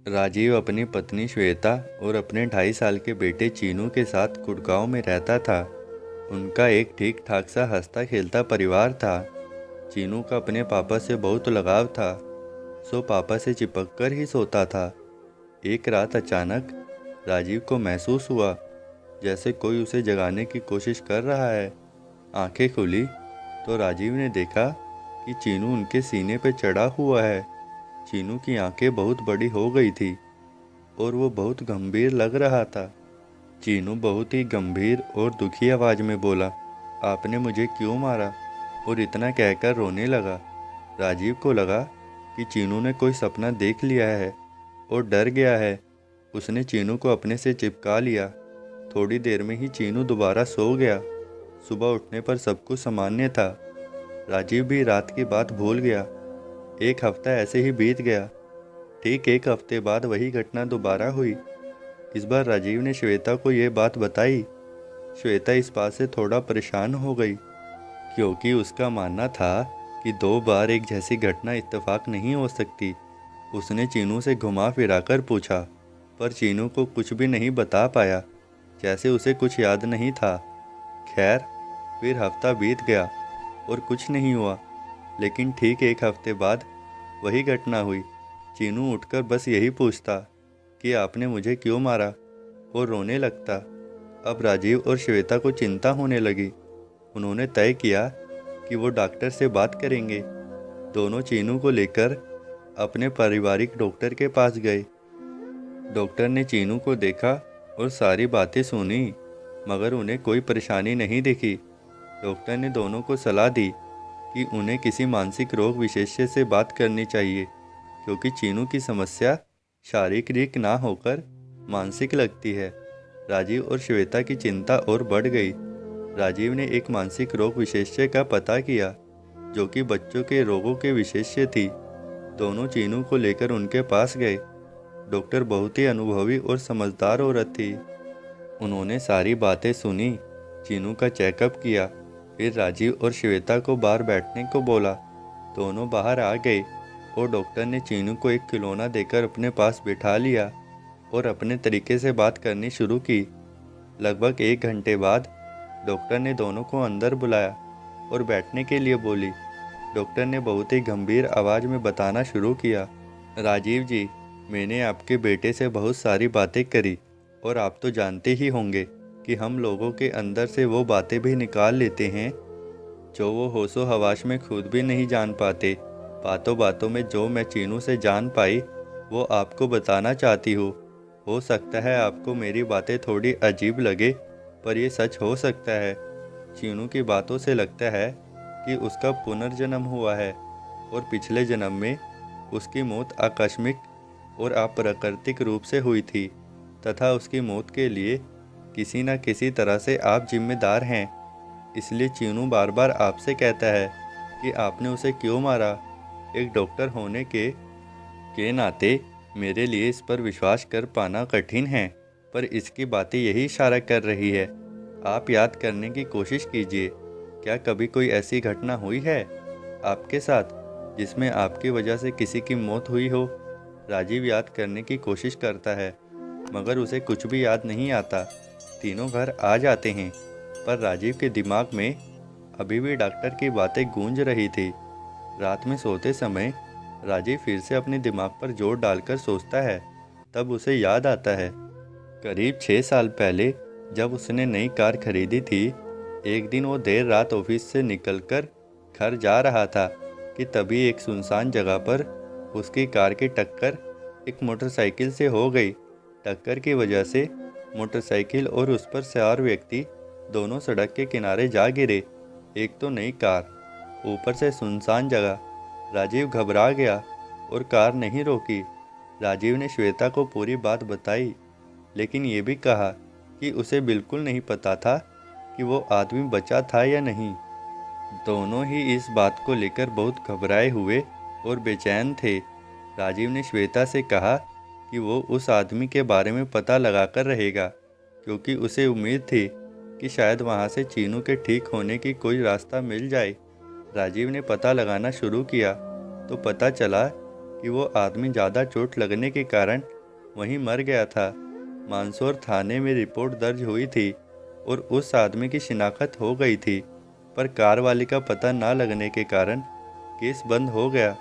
राजीव अपनी पत्नी श्वेता और अपने 2.5 साल के बेटे चीनू के साथ गुड़गांव में रहता था। उनका एक ठीक ठाक सा हंसता खेलता परिवार था। चीनू का अपने पापा से बहुत लगाव था, सो पापा से चिपक कर ही सोता था। एक रात अचानक राजीव को महसूस हुआ जैसे कोई उसे जगाने की कोशिश कर रहा है। आंखें खुली तो राजीव ने देखा कि चीनू उनके सीने पे चढ़ा हुआ है। चीनू की आंखें बहुत बड़ी हो गई थी और वो बहुत गंभीर लग रहा था। चीनू बहुत ही गंभीर और दुखी आवाज में बोला, आपने मुझे क्यों मारा? और इतना कहकर रोने लगा। राजीव को लगा कि चीनू ने कोई सपना देख लिया है और डर गया है। उसने चीनू को अपने से चिपका लिया। थोड़ी देर में ही चीनू दोबारा सो गया। सुबह उठने पर सब कुछ सामान्य था। राजीव भी रात की बात भूल गया। एक हफ्ता ऐसे ही बीत गया। ठीक एक हफ्ते बाद वही घटना दोबारा हुई। इस बार राजीव ने श्वेता को यह बात बताई। श्वेता इस बात से थोड़ा परेशान हो गई, क्योंकि उसका मानना था कि 2 बार एक जैसी घटना इत्तेफाक नहीं हो सकती। उसने चीनू से घुमा फिराकर पूछा, पर चीनू को कुछ भी नहीं बता पाया, जैसे उसे कुछ याद नहीं था। खैर, फिर हफ्ता बीत गया और कुछ नहीं हुआ। लेकिन ठीक एक हफ्ते बाद वही घटना हुई। चीनू उठकर बस यही पूछता कि आपने मुझे क्यों मारा, और रोने लगता। अब राजीव और श्वेता को चिंता होने लगी। उन्होंने तय किया कि वो डॉक्टर से बात करेंगे। दोनों चीनू को लेकर अपने पारिवारिक डॉक्टर के पास गए। डॉक्टर ने चीनू को देखा और सारी बातें सुनी, मगर उन्हें कोई परेशानी नहीं दिखी। डॉक्टर ने दोनों को सलाह दी कि उन्हें किसी मानसिक रोग विशेषज्ञ से बात करनी चाहिए, क्योंकि चीनू की समस्या शारीरिक ना होकर मानसिक लगती है। राजीव और श्वेता की चिंता और बढ़ गई। राजीव ने एक मानसिक रोग विशेषज्ञ का पता किया, जो कि बच्चों के रोगों के विशेषज्ञ थी। दोनों चीनू को लेकर उनके पास गए। डॉक्टर बहुत ही अनुभवी और समझदार औरत थी। उन्होंने सारी बातें सुनी, चीनू का चेकअप किया, फिर राजीव और श्वेता को बाहर बैठने को बोला। दोनों बाहर आ गए और डॉक्टर ने चीनू को एक खिलौना देकर अपने पास बिठा लिया और अपने तरीके से बात करनी शुरू की। लगभग 1 घंटे बाद डॉक्टर ने दोनों को अंदर बुलाया और बैठने के लिए बोली। डॉक्टर ने बहुत ही गंभीर आवाज़ में बताना शुरू किया, राजीव जी, मैंने आपके बेटे से बहुत सारी बातें करी, और आप तो जानते ही होंगे कि हम लोगों के अंदर से वो बातें भी निकाल लेते हैं जो वो होशो हवास में खुद भी नहीं जान पाते। बातों बातों में जो मैं चीनू से जान पाई वो आपको बताना चाहती हूँ। हो सकता है आपको मेरी बातें थोड़ी अजीब लगे, पर ये सच हो सकता है। चीनू की बातों से लगता है कि उसका पुनर्जन्म हुआ है और पिछले जन्म में उसकी मौत आकस्मिक और अप्राकृतिक रूप से हुई थी, तथा उसकी मौत के लिए किसी न किसी तरह से आप जिम्मेदार हैं। इसलिए चीनू बार बार आपसे कहता है कि आपने उसे क्यों मारा। एक डॉक्टर होने के नाते मेरे लिए इस पर विश्वास कर पाना कठिन है, पर इसकी बातें यही इशारा कर रही है। आप याद करने की कोशिश कीजिए, क्या कभी कोई ऐसी घटना हुई है आपके साथ जिसमें आपकी वजह से किसी की मौत हुई हो? राजीव याद करने की कोशिश करता है, मगर उसे कुछ भी याद नहीं आता। तीनों घर आ जाते हैं, पर राजीव के दिमाग में अभी भी डॉक्टर की बातें गूंज रही थी। रात में सोते समय राजीव फिर से अपने दिमाग पर जोर डालकर सोचता है। तब उसे याद आता है, करीब 6 साल पहले जब उसने नई कार खरीदी थी, एक दिन वो देर रात ऑफिस से निकलकर घर जा रहा था कि तभी एक सुनसान जगह पर उसकी कार की टक्कर एक मोटरसाइकिल से हो गई। टक्कर की वजह से मोटरसाइकिल और उस पर सवार व्यक्ति दोनों सड़क के किनारे जा गिरे। एक तो नई कार, ऊपर से सुनसान जगह। राजीव घबरा गया और कार नहीं रोकी। राजीव ने श्वेता को पूरी बात बताई, लेकिन ये भी कहा कि उसे बिल्कुल नहीं पता था कि वो आदमी बचा था या नहीं। दोनों ही इस बात को लेकर बहुत घबराए हुए और बेचैन थे। राजीव ने श्वेता से कहा कि वो उस आदमी के बारे में पता लगाकर रहेगा, क्योंकि उसे उम्मीद थी कि शायद वहाँ से चीनू के ठीक होने की कोई रास्ता मिल जाए। राजीव ने पता लगाना शुरू किया तो पता चला कि वो आदमी ज़्यादा चोट लगने के कारण वहीं मर गया था। मंदसौर थाने में रिपोर्ट दर्ज हुई थी और उस आदमी की शिनाख्त हो गई थी, पर कार वाले का पता ना लगने के कारण केस बंद हो गया।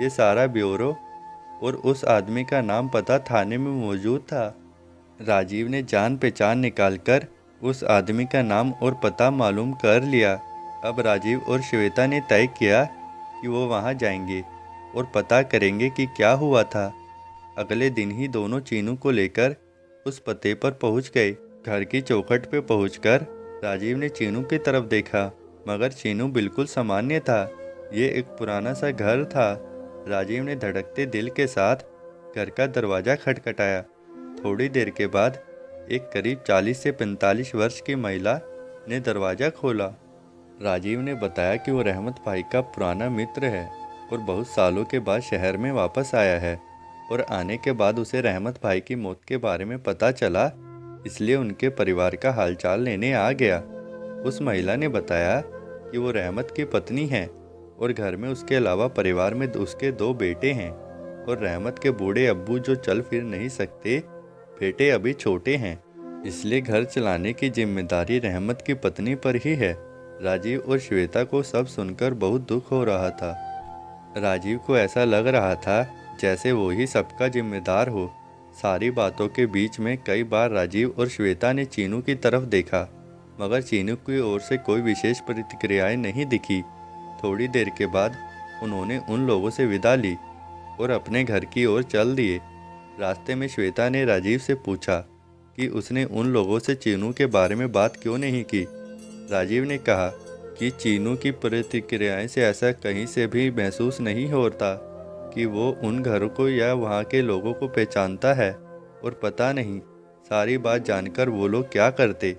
ये सारा ब्यौरो और उस आदमी का नाम पता थाने में मौजूद था। राजीव ने जान पहचान निकालकर उस आदमी का नाम और पता मालूम कर लिया। अब राजीव और श्वेता ने तय किया कि वो वहाँ जाएंगे और पता करेंगे कि क्या हुआ था। अगले दिन ही दोनों चीनू को लेकर उस पते पर पहुँच गए। घर की चौखट पे पहुंचकर राजीव ने चीनू की तरफ देखा, मगर चीनू बिल्कुल सामान्य था। ये एक पुराना सा घर था। राजीव ने धड़कते दिल के साथ घर का दरवाज़ा खटखटाया। थोड़ी देर के बाद एक करीब 40 से 45 वर्ष की महिला ने दरवाज़ा खोला। राजीव ने बताया कि वो रहमत भाई का पुराना मित्र है और बहुत सालों के बाद शहर में वापस आया है, और आने के बाद उसे रहमत भाई की मौत के बारे में पता चला, इसलिए उनके परिवार का हालचाल लेने आ गया। उस महिला ने बताया कि वो रहमत की पत्नी है और घर में उसके अलावा परिवार में उसके 2 बेटे हैं, और रहमत के बूढ़े अब्बू जो चल फिर नहीं सकते, बेटे अभी छोटे हैं, इसलिए घर चलाने की जिम्मेदारी रहमत की पत्नी पर ही है। राजीव और श्वेता को सब सुनकर बहुत दुख हो रहा था। राजीव को ऐसा लग रहा था जैसे वो ही सबका जिम्मेदार हो। सारी बातों के बीच में कई बार राजीव और श्वेता ने चीनू की तरफ देखा, मगर चीनू की ओर से कोई विशेष प्रतिक्रियाएं नहीं दिखी। थोड़ी देर के बाद उन्होंने उन लोगों से विदा ली और अपने घर की ओर चल दिए। रास्ते में श्वेता ने राजीव से पूछा कि उसने उन लोगों से चीनू के बारे में बात क्यों नहीं की। राजीव ने कहा कि चीनू की प्रतिक्रियाएं से ऐसा कहीं से भी महसूस नहीं होता कि वो उन घरों को या वहाँ के लोगों को पहचानता है, और पता नहीं सारी बात जानकर वो लोग क्या करते।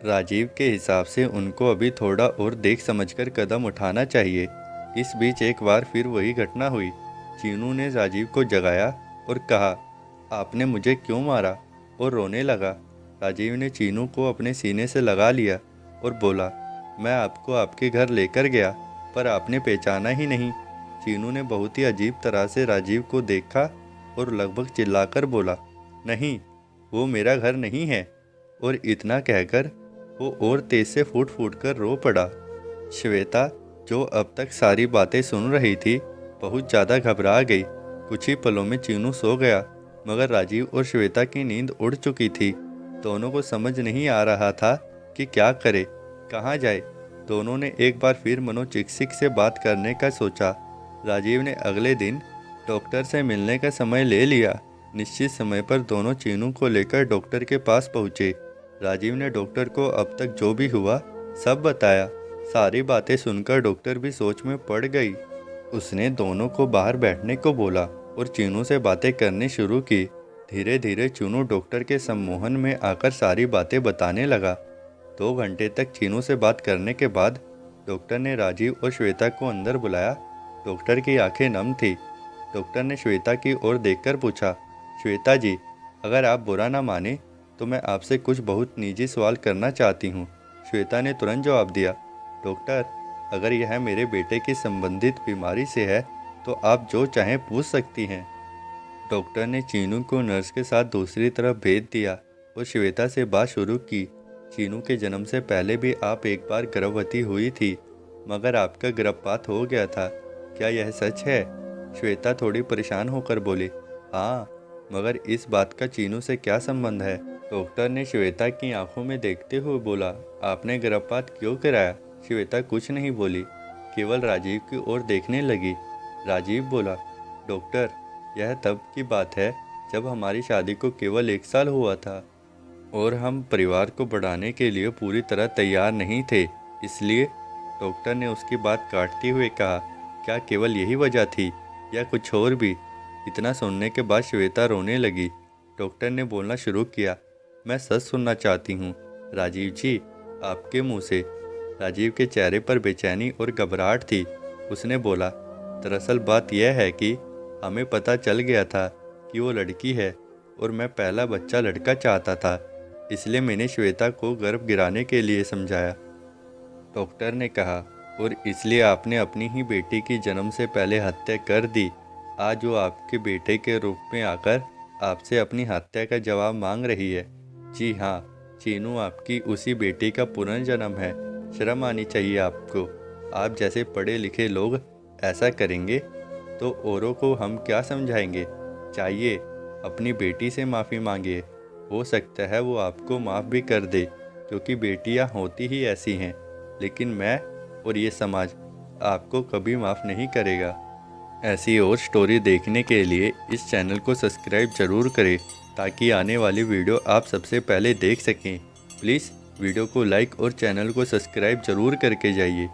राजीव के हिसाब से उनको अभी थोड़ा और देख समझकर कदम उठाना चाहिए। इस बीच एक बार फिर वही घटना हुई। चीनू ने राजीव को जगाया और कहा, आपने मुझे क्यों मारा, और रोने लगा। राजीव ने चीनू को अपने सीने से लगा लिया और बोला, मैं आपको आपके घर लेकर गया, पर आपने पहचाना ही नहीं। चीनू ने बहुत ही अजीब तरह से राजीव को देखा और लगभग चिल्लाकर बोला, नहीं, वो मेरा घर नहीं है, और इतना कहकर वो और तेज से फूट फूट कर रो पड़ा। श्वेता, जो अब तक सारी बातें सुन रही थी, बहुत ज़्यादा घबरा गई। कुछ ही पलों में चीनू सो गया, मगर राजीव और श्वेता की नींद उड़ चुकी थी। दोनों को समझ नहीं आ रहा था कि क्या करे, कहाँ जाए। दोनों ने एक बार फिर मनोचिकित्सक से बात करने का सोचा। राजीव ने अगले दिन डॉक्टर से मिलने का समय ले लिया। निश्चित समय पर दोनों चीनू को लेकर डॉक्टर के पास पहुँचे। राजीव ने डॉक्टर को अब तक जो भी हुआ सब बताया। सारी बातें सुनकर डॉक्टर भी सोच में पड़ गई। उसने दोनों को बाहर बैठने को बोला और चीनू से बातें करनी शुरू की। धीरे धीरे चीनू डॉक्टर के सम्मोहन में आकर सारी बातें बताने लगा। 2 घंटे तक चीनू से बात करने के बाद डॉक्टर ने राजीव और श्वेता को अंदर बुलाया। डॉक्टर की आंखें नम थी। डॉक्टर ने श्वेता की ओर देखकर पूछा, श्वेता जी, अगर आप बुरा ना माने तो मैं आपसे कुछ बहुत निजी सवाल करना चाहती हूँ। श्वेता ने तुरंत जवाब दिया, डॉक्टर, अगर यह मेरे बेटे की संबंधित बीमारी से है तो आप जो चाहें पूछ सकती हैं। डॉक्टर ने चीनू को नर्स के साथ दूसरी तरफ भेज दिया और श्वेता से बात शुरू की। चीनू के जन्म से पहले भी आप एक बार गर्भवती हुई थी, मगर आपका गर्भपात हो गया था, क्या यह सच है? श्वेता थोड़ी परेशान होकर बोली, हाँ, मगर इस बात का चीनू से क्या संबंध है? डॉक्टर ने श्वेता की आंखों में देखते हुए बोला, आपने गर्भपात क्यों कराया? श्वेता कुछ नहीं बोली, केवल राजीव की ओर देखने लगी। राजीव बोला, डॉक्टर, यह तब की बात है जब हमारी शादी को केवल 1 साल हुआ था और हम परिवार को बढ़ाने के लिए पूरी तरह तैयार नहीं थे, इसलिए। डॉक्टर ने उसकी बात काटते हुए कहा, क्या केवल यही वजह थी या कुछ और भी? इतना सुनने के बाद श्वेता रोने लगी। डॉक्टर ने बोलना शुरू किया, मैं सच सुनना चाहती हूँ राजीव जी, आपके मुंह से। राजीव के चेहरे पर बेचैनी और घबराहट थी। उसने बोला, दरअसल बात यह है कि हमें पता चल गया था कि वो लड़की है और मैं पहला बच्चा लड़का चाहता था, इसलिए मैंने श्वेता को गर्भ गिराने के लिए समझाया। डॉक्टर ने कहा, और इसलिए आपने अपनी ही बेटी की जन्म से पहले हत्या कर दी। आज वो आपके बेटे के रूप में आकर आपसे अपनी हत्या का जवाब मांग रही है। जी हाँ, चीनू आपकी उसी बेटी का पुनर्जन्म है। शर्म आनी चाहिए आपको। आप जैसे पढ़े लिखे लोग ऐसा करेंगे तो औरों को हम क्या समझाएंगे। चाहिए अपनी बेटी से माफ़ी मांगिए, हो सकता है वो आपको माफ़ भी कर दे, क्योंकि बेटियां होती ही ऐसी हैं। लेकिन मैं और ये समाज आपको कभी माफ़ नहीं करेगा। ऐसी और स्टोरी देखने के लिए इस चैनल को सब्सक्राइब जरूर करें, ताकि आने वाली वीडियो आप सबसे पहले देख सकें। प्लीज़ वीडियो को लाइक और चैनल को सब्सक्राइब जरूर करके जाइए।